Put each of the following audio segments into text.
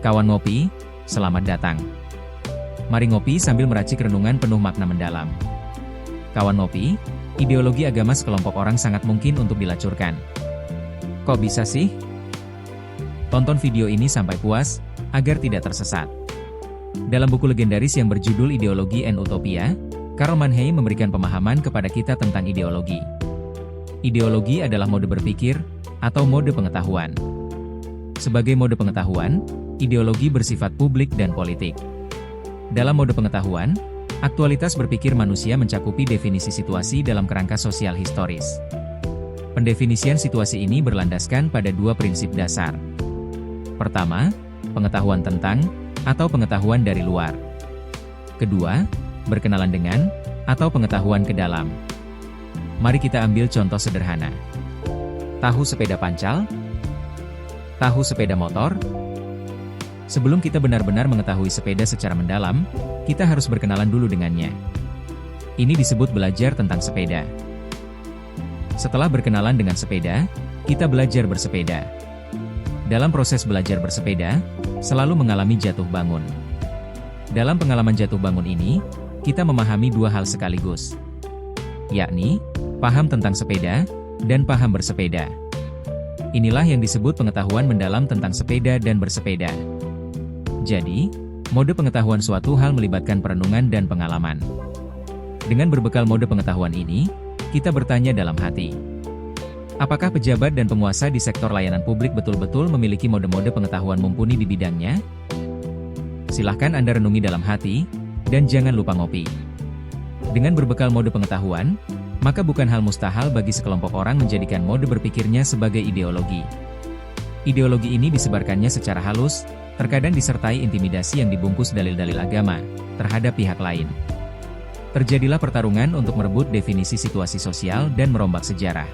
Kawan ngopi, selamat datang. Mari ngopi sambil meracik renungan penuh makna mendalam. Kawan ngopi, ideologi agama sekelompok orang sangat mungkin untuk dilacurkan. Kok bisa sih? Tonton video ini sampai puas, agar tidak tersesat. Dalam buku legendaris yang berjudul Ideologi and Utopia, Karl Mannheim memberikan pemahaman kepada kita tentang ideologi. Ideologi adalah mode berpikir, atau mode pengetahuan. Sebagai mode pengetahuan, ideologi bersifat publik dan politik. Dalam mode pengetahuan, aktualitas berpikir manusia mencakupi definisi situasi dalam kerangka sosial historis. Pendefinisian situasi ini berlandaskan pada dua prinsip dasar. Pertama, pengetahuan tentang, atau pengetahuan dari luar. Kedua, berkenalan dengan, atau pengetahuan ke dalam. Mari kita ambil contoh sederhana. Tahu sepeda pancal? Tahu sepeda motor? Sebelum kita benar-benar mengetahui sepeda secara mendalam, kita harus berkenalan dulu dengannya. Ini disebut belajar tentang sepeda. Setelah berkenalan dengan sepeda, kita belajar bersepeda. Dalam proses belajar bersepeda, selalu mengalami jatuh bangun. Dalam pengalaman jatuh bangun ini, kita memahami dua hal sekaligus, yakni, paham tentang sepeda, dan paham bersepeda. Inilah yang disebut pengetahuan mendalam tentang sepeda dan bersepeda. Jadi, mode pengetahuan suatu hal melibatkan perenungan dan pengalaman. Dengan berbekal mode pengetahuan ini, kita bertanya dalam hati, apakah pejabat dan penguasa di sektor layanan publik betul-betul memiliki mode-mode pengetahuan mumpuni di bidangnya? Silahkan Anda renungi dalam hati, dan jangan lupa ngopi. Dengan berbekal mode pengetahuan, maka bukan hal mustahil bagi sekelompok orang menjadikan mode berpikirnya sebagai ideologi. Ideologi ini disebarkannya secara halus, terkadang disertai intimidasi yang dibungkus dalil-dalil agama terhadap pihak lain. Terjadilah pertarungan untuk merebut definisi situasi sosial dan merombak sejarah.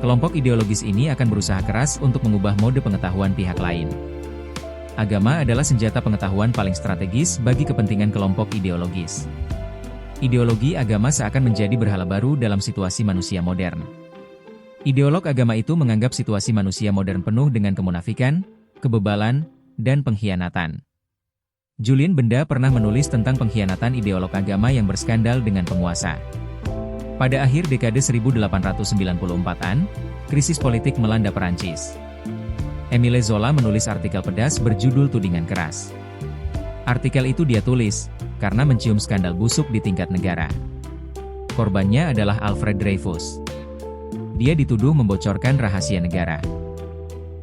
Kelompok ideologis ini akan berusaha keras untuk mengubah mode pengetahuan pihak lain. Agama adalah senjata pengetahuan paling strategis bagi kepentingan kelompok ideologis. Ideologi agama seakan menjadi berhala baru dalam situasi manusia modern. Ideolog agama itu menganggap situasi manusia modern penuh dengan kemunafikan, kebebalan, dan pengkhianatan. Julian Benda pernah menulis tentang pengkhianatan ideolog agama yang berskandal dengan penguasa. Pada akhir dekade 1894-an, krisis politik melanda Perancis. Émile Zola menulis artikel pedas berjudul Tudingan Keras. Artikel itu dia tulis karena mencium skandal busuk di tingkat negara. Korbannya adalah Alfred Dreyfus. Dia dituduh membocorkan rahasia negara.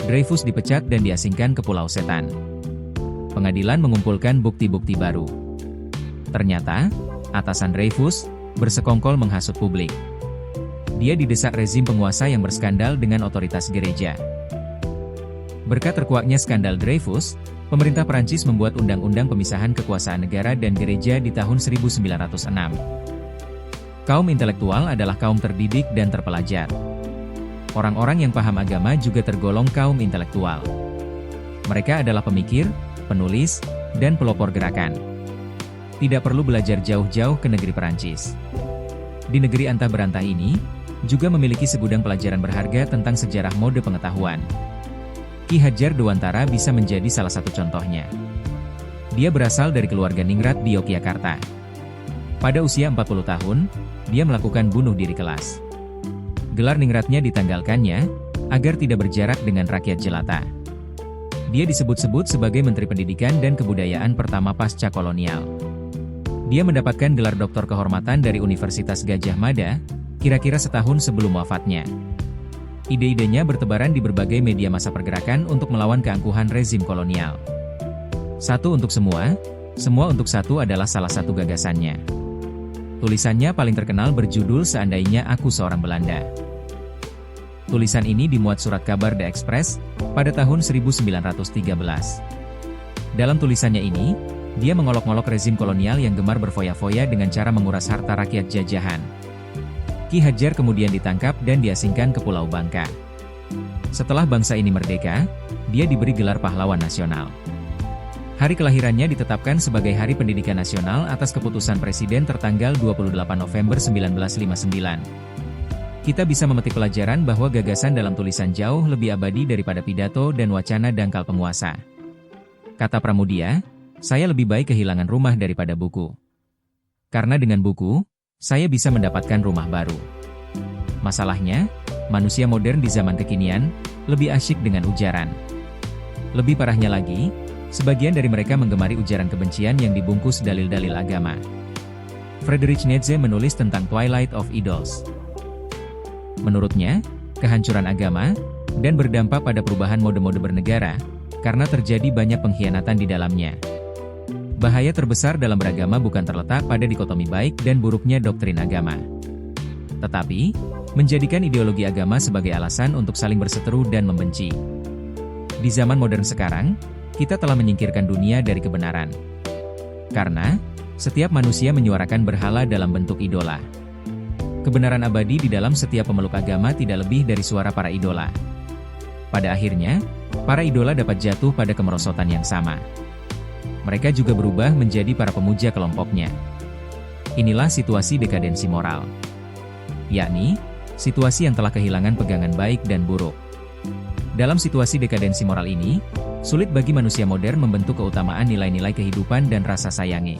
Dreyfus dipecat dan diasingkan ke Pulau Setan. Pengadilan mengumpulkan bukti-bukti baru. Ternyata, atasan Dreyfus bersekongkol menghasut publik. Dia didesak rezim penguasa yang berskandal dengan otoritas gereja. Berkat terkuaknya skandal Dreyfus, pemerintah Prancis membuat undang-undang pemisahan kekuasaan negara dan gereja di tahun 1906. Kaum intelektual adalah kaum terdidik dan terpelajar. Orang-orang yang paham agama juga tergolong kaum intelektual. Mereka adalah pemikir, penulis, dan pelopor gerakan. Tidak perlu belajar jauh-jauh ke negeri Perancis. Di negeri antah berantah ini, juga memiliki segudang pelajaran berharga tentang sejarah mode pengetahuan. Ki Hajar Dewantara bisa menjadi salah satu contohnya. Dia berasal dari keluarga ningrat di Yogyakarta. Pada usia 40 tahun, dia melakukan bunuh diri kelas. Gelar ningratnya ditanggalkannya, agar tidak berjarak dengan rakyat jelata. Dia disebut-sebut sebagai Menteri Pendidikan dan Kebudayaan pertama pasca kolonial. Dia mendapatkan gelar doktor kehormatan dari Universitas Gadjah Mada, kira-kira setahun sebelum wafatnya. Ide-idenya bertebaran di berbagai media massa pergerakan untuk melawan keangkuhan rezim kolonial. Satu untuk semua, semua untuk satu adalah salah satu gagasannya. Tulisannya paling terkenal berjudul Seandainya Aku Seorang Belanda. Tulisan ini dimuat surat kabar The Express pada tahun 1913. Dalam tulisannya ini, dia mengolok-olok rezim kolonial yang gemar berfoya-foya dengan cara menguras harta rakyat jajahan. Ki Hajar kemudian ditangkap dan diasingkan ke Pulau Bangka. Setelah bangsa ini merdeka, dia diberi gelar pahlawan nasional. Hari kelahirannya ditetapkan sebagai Hari Pendidikan Nasional atas keputusan Presiden tertanggal 28 November 1959. Kita bisa memetik pelajaran bahwa gagasan dalam tulisan jauh lebih abadi daripada pidato dan wacana dangkal penguasa. Kata Pramudia, saya lebih baik kehilangan rumah daripada buku. Karena dengan buku, saya bisa mendapatkan rumah baru. Masalahnya, manusia modern di zaman kekinian, lebih asyik dengan ujaran. Lebih parahnya lagi, sebagian dari mereka menggemari ujaran kebencian yang dibungkus dalil-dalil agama. Friedrich Nietzsche menulis tentang Twilight of Idols. Menurutnya, kehancuran agama, dan berdampak pada perubahan mode-mode bernegara, karena terjadi banyak pengkhianatan di dalamnya. Bahaya terbesar dalam beragama bukan terletak pada dikotomi baik dan buruknya doktrin agama, tetapi menjadikan ideologi agama sebagai alasan untuk saling berseteru dan membenci. Di zaman modern sekarang, kita telah menyingkirkan dunia dari kebenaran. Karena, setiap manusia menyuarakan berhala dalam bentuk idola. Kebenaran abadi di dalam setiap pemeluk agama tidak lebih dari suara para idola. Pada akhirnya, para idola dapat jatuh pada kemerosotan yang sama. Mereka juga berubah menjadi para pemuja kelompoknya. Inilah situasi dekadensi moral. Yakni, situasi yang telah kehilangan pegangan baik dan buruk. Dalam situasi dekadensi moral ini, sulit bagi manusia modern membentuk keutamaan nilai-nilai kehidupan dan rasa sayangi.